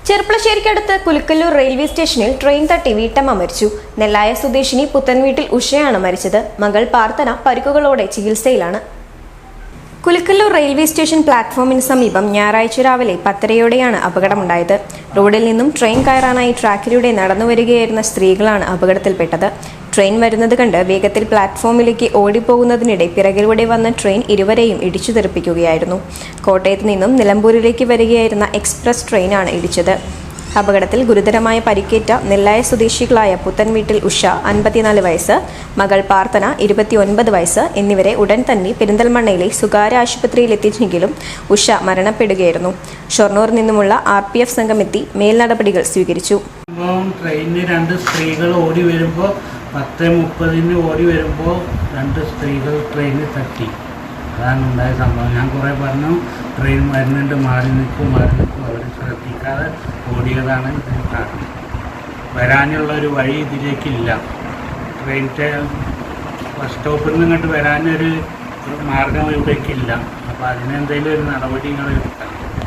ചെർപ്പളശ്ശേരിക്കടുത്ത് Kulukkallur railway സ്റ്റേഷനിൽ train തട്ടി വീട്ടമ്മ മരിച്ചു. നെല്ലായ സ്വദേശിനി പുത്തൻവീട്ടിൽ ഉഷയാണ് മരിച്ചത്. മകൾ പ്രാർത്ഥന പരിക്കുകളോടെ ചികിത്സയിലാണ്. കുലുക്കല്ലൂർ റെയിൽവേ സ്റ്റേഷൻ പ്ലാറ്റ്ഫോമിന് സമീപം ഞായറാഴ്ച രാവിലെ 10:30യോടെയാണ് അപകടമുണ്ടായത്. റോഡിൽ നിന്നും ട്രെയിൻ കയറാനായി ട്രാക്കിലൂടെ നടന്നുവരികയായിരുന്ന സ്ത്രീകളാണ് അപകടത്തിൽപ്പെട്ടത്. ട്രെയിൻ വരുന്നത് കണ്ട് വേഗത്തിൽ പ്ലാറ്റ്ഫോമിലേക്ക് ഓടിപ്പോകുന്നതിനിടെ പിറകിലൂടെ വന്ന ട്രെയിൻ ഇരുവരെയും ഇടിച്ചു തെറിപ്പിക്കുകയായിരുന്നു. കോട്ടയത്ത് നിന്നും നിലമ്പൂരിലേക്ക് വരികയായിരുന്ന എക്സ്പ്രസ് ട്രെയിനാണ് ഇടിച്ചത്. അപകടത്തിൽ ഗുരുതരമായ പരിക്കേറ്റ നെല്ലായ സ്വദേശികളായ പുത്തൻവീട്ടിൽ ഉഷ 54 വയസ്സ്, മകൾ പ്രാർത്ഥന 29 വയസ്സ് എന്നിവരെ ഉടൻ തന്നെ പെരിന്തൽമണ്ണയിലെ സ്വകാര്യ ആശുപത്രിയിൽ എത്തിച്ചെങ്കിലും ഉഷ മരണപ്പെടുകയായിരുന്നു. ഷൊർണൂരിൽ നിന്നുമുള്ള RPF സംഘം എത്തി മേൽനടപടികൾ സ്വീകരിച്ചു. ട്രെയിനിൽ 2 സ്ത്രീകൾ ഓടി വരുമ്പോൾ 10:30 ഓടി വരുമ്പോൾ 2 സ്ത്രീകൾ ട്രെയിനിൽ തട്ടി. അതാണ് ഉണ്ടായ സംഭവം. ഞാൻ കുറേ പറഞ്ഞു ട്രെയിൻ വരുന്നുണ്ട്, മാറി നിൽക്കും അവർ ശ്രദ്ധിക്കാതെ ഓടിയതാണ് ഇതിന് കാരണം. വരാനുള്ളൊരു വഴി ഇതിലേക്കില്ല. ട്രെയിനിൻ്റെ ബസ് സ്റ്റോപ്പിൽ നിന്ന് ഇങ്ങോട്ട് വരാനൊരു മാർഗം ഇവിടേക്കില്ല. അപ്പോൾ അതിനെന്തെങ്കിലും ഒരു നടപടികൾ എടുക്കണം.